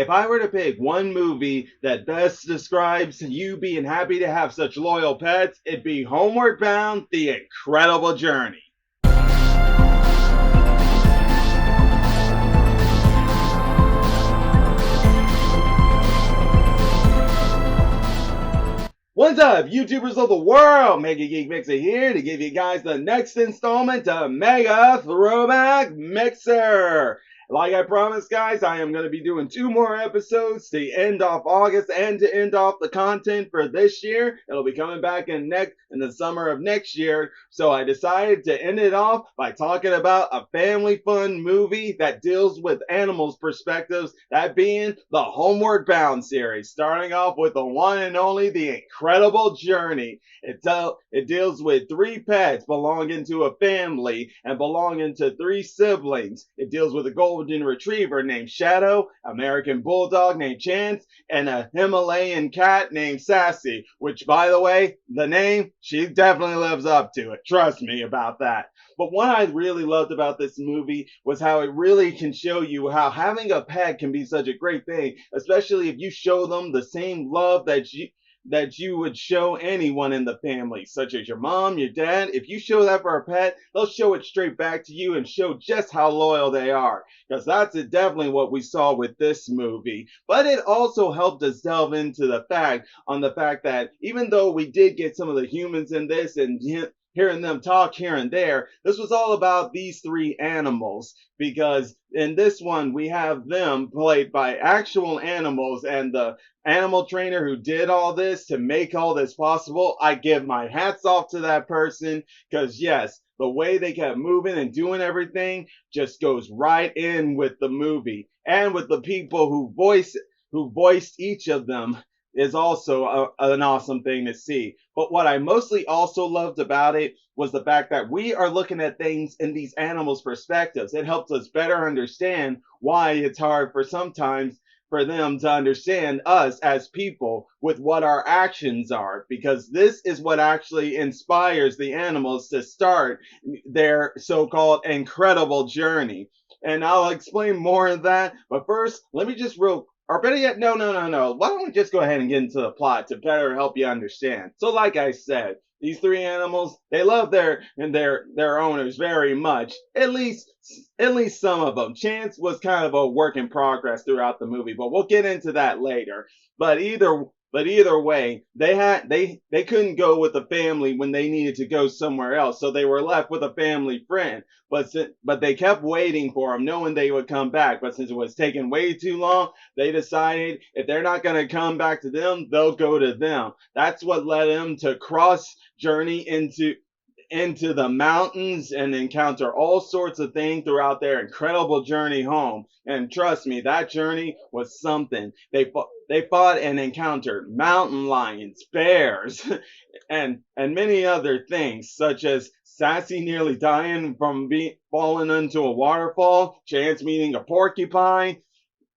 If I were to pick one movie that best describes you being happy to have such loyal pets, it'd be Homeward Bound: The Incredible Journey. What's up, YouTubers of the world? MegaGeekMixer here to give you guys the next installment of Mega Throwback Mixer. Like I promised, guys, I am going to be doing 2 more episodes to end off August and to end off the content for this year. It'll be coming back in the summer of next year. So I decided to end it off by talking about a family fun movie that deals with animals' perspectives, that being the Homeward Bound series, starting off with the one and only The Incredible Journey. It deals with 3 pets belonging to a family and belonging to 3 siblings. It deals with a golden retriever named Shadow, American bulldog named Chance, and a Himalayan cat named Sassy, which, by the way, the name, she definitely lives up to it. Trust me about that. But what I really loved about this movie was how it really can show you how having a pet can be such a great thing, especially if you show them the same love that you would show anyone in the family, such as your mom, your dad. If you show that for a pet, they'll show it straight back to you and show just how loyal they are. Because that's definitely what we saw with this movie. But it also helped us delve into the fact that even though we did get some of the humans in this and hearing them talk here and there, this was all about these 3 animals, because in this one we have them played by actual animals, and the animal trainer who did all this to make all this possible, I give my hats off to that person, because yes, the way they kept moving and doing everything just goes right in with the movie, and with the people who voiced each of them is also an awesome thing to see. But what I mostly also loved about it was the fact that we are looking at things in these animals' perspectives. It helps us better understand why it's hard for sometimes for them to understand us as people with what our actions are, because this is what actually inspires the animals to start their so-called incredible journey. And I'll explain more of that, but first, let me just or better yet, no. Why don't we just go ahead and get into the plot to better help you understand? So, like I said, these 3 animals, they love their owners very much. At least some of them. Chance was kind of a work in progress throughout the movie, but we'll get into that later. But either way, they couldn't go with the family when they needed to go somewhere else, so they were left with a family friend. But they kept waiting for them, knowing they would come back. But since it was taking way too long, they decided if they're not going to come back to them, they'll go to them. That's what led them to cross journey into the mountains and encounter all sorts of things throughout their incredible journey home. And trust me, that journey was something. They fought and encountered mountain lions, bears, and many other things, such as Sassy nearly dying from falling into a waterfall, Chance meeting a porcupine.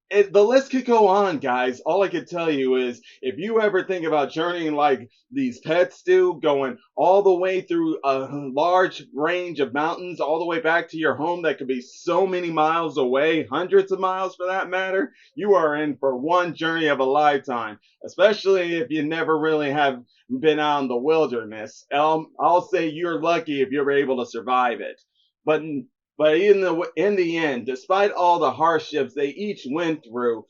The list could go on, guys. All I could tell you is, if you ever think about journeying like these pets do, going all the way through a large range of mountains, all the way back to your home that could be so many miles away, hundreds of miles for that matter, you are in for one journey of a lifetime, especially if you never really have been out in the wilderness. I'll say you're lucky if you're able to survive it. But but in the end, despite all the hardships they each went through,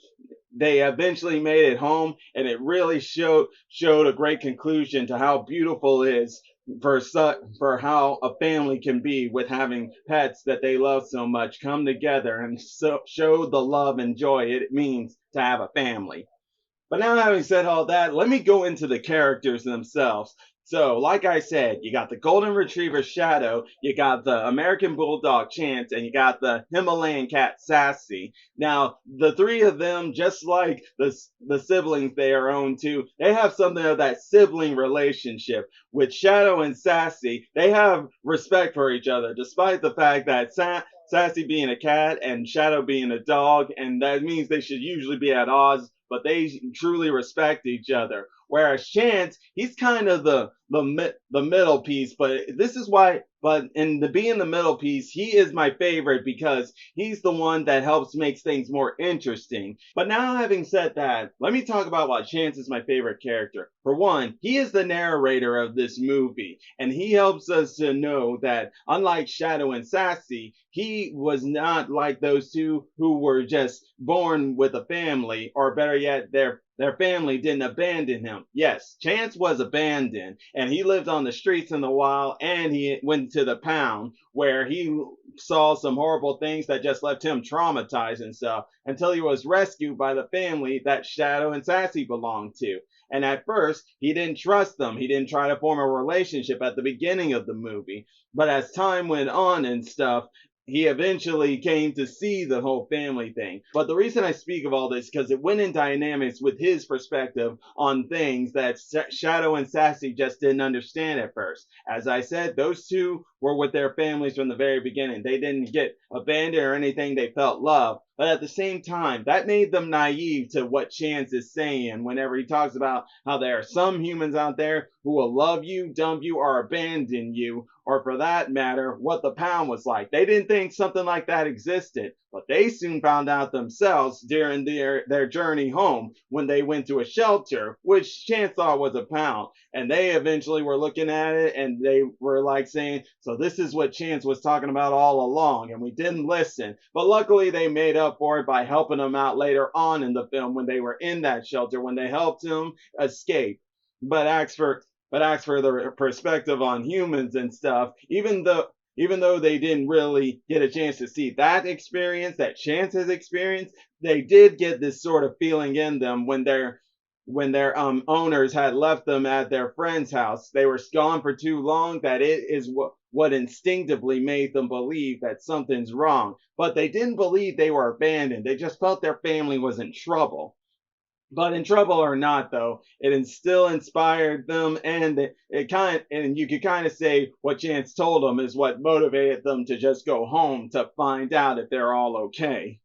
they eventually made it home, and it really showed a great conclusion to how beautiful it is for how a family can be, with having pets that they love so much come together and show the love and joy it means to have a family. But now, having said all that, let me go into the characters themselves. So, like I said, you got the Golden Retriever Shadow, you got the American Bulldog Chance, and you got the Himalayan cat Sassy. Now, the 3 of them, just like the siblings they are owned to, they have something of that sibling relationship. With Shadow and Sassy, they have respect for each other, despite the fact that Sassy being a cat and Shadow being a dog, and that means they should usually be at odds, but they truly respect each other. Whereas Chance, he's kind of the middle piece, but this is why. But in the being the middle piece, he is my favorite because he's the one that helps makes things more interesting. But now, having said that, let me talk about why Chance is my favorite character. For one, he is the narrator of this movie, and he helps us to know that unlike Shadow and Sassy, he was not like those two who were just born with a family, or better yet, their family didn't abandon him. Yes, Chance was abandoned, and he lived on the streets in the wild, and he went to the pound where he saw some horrible things that just left him traumatized and stuff until he was rescued by the family that Shadow and Sassy belonged to. And at first, he didn't trust them. He didn't try to form a relationship at the beginning of the movie. But as time went on and stuff, he eventually came to see the whole family thing. But the reason I speak of all this is because it went in dynamics with his perspective on things that Shadow and Sassy just didn't understand at first. As I said, those two were with their families from the very beginning. They didn't get abandoned or anything. They felt love. But at the same time, that made them naive to what Chance is saying whenever he talks about how there are some humans out there who will love you, dump you, or abandon you, or for that matter, what the pound was like. They didn't think something like that existed, but they soon found out themselves during their journey home when they went to a shelter, which Chance thought was a pound. And they eventually were looking at it and they were like saying, so this is what Chance was talking about all along, and we didn't listen. But luckily they made up for it by helping him out later on in the film when they were in that shelter, when they helped him escape. But asked for the perspective on humans and stuff, even though they didn't really get a chance to see that experience that Chance has experienced, they did get this sort of feeling in them when their owners had left them at their friend's house. They were gone for too long, that it is what instinctively made them believe that something's wrong. But they didn't believe they were abandoned. They just felt their family was in trouble. But in trouble or not, though, it still inspired them, and and you could kind of say what Chance told them is what motivated them to just go home to find out if they're all okay.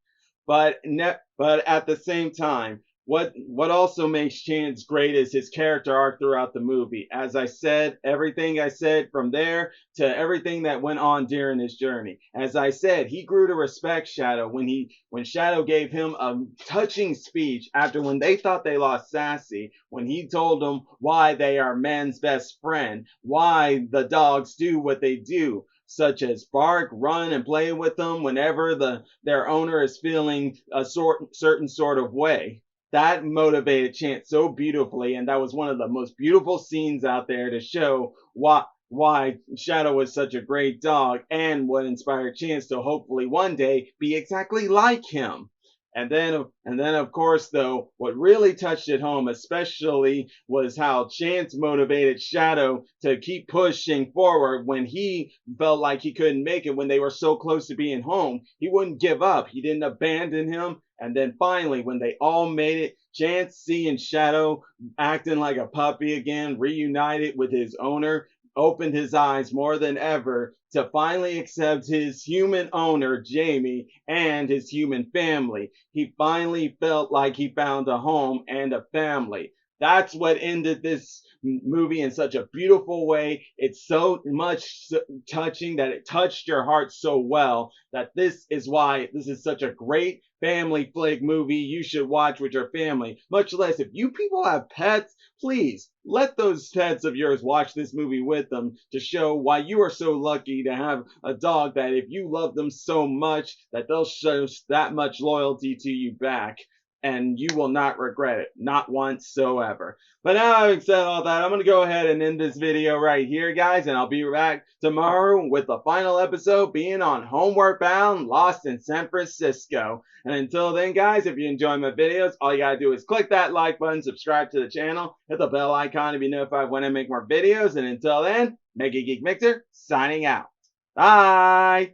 But at the same time, what also makes Chance great is his character arc throughout the movie. As I said, everything I said from there to everything that went on during his journey. As I said, he grew to respect Shadow when Shadow gave him a touching speech after when they thought they lost Sassy, when he told them why they are men's best friend, why the dogs do what they do, such as bark, run, and play with them whenever their owner is feeling a certain sort of way. That motivated Chance so beautifully, and that was one of the most beautiful scenes out there to show why Shadow was such a great dog and what inspired Chance to hopefully one day be exactly like him. And then of course, though, what really touched it home, especially, was how Chance motivated Shadow to keep pushing forward when he felt like he couldn't make it, when they were so close to being home. He wouldn't give up. He didn't abandon him. And then finally, when they all made it, Chance seeing Shadow acting like a puppy again, reunited with his owner, opened his eyes more than ever to finally accept his human owner, Jamie, and his human family. He finally felt like he found a home and a family. That's what ended this movie in such a beautiful way. It's so much touching that it touched your heart so well that this is why this is such a great family flick movie you should watch with your family. Much less if you people have pets, please let those pets of yours watch this movie with them to show why you are so lucky to have a dog that if you love them so much that they'll show that much loyalty to you back. And you will not regret it, not whatsoever. But now having said all that, I'm going to go ahead and end this video right here, guys, and I'll be back tomorrow with the final episode being on Homeward Bound, Lost in San Francisco. And until then, guys, if you enjoy my videos, all you got to do is click that like button, subscribe to the channel, hit the bell icon to be notified when I make more videos. And until then, MegaGeekMixer signing out. Bye!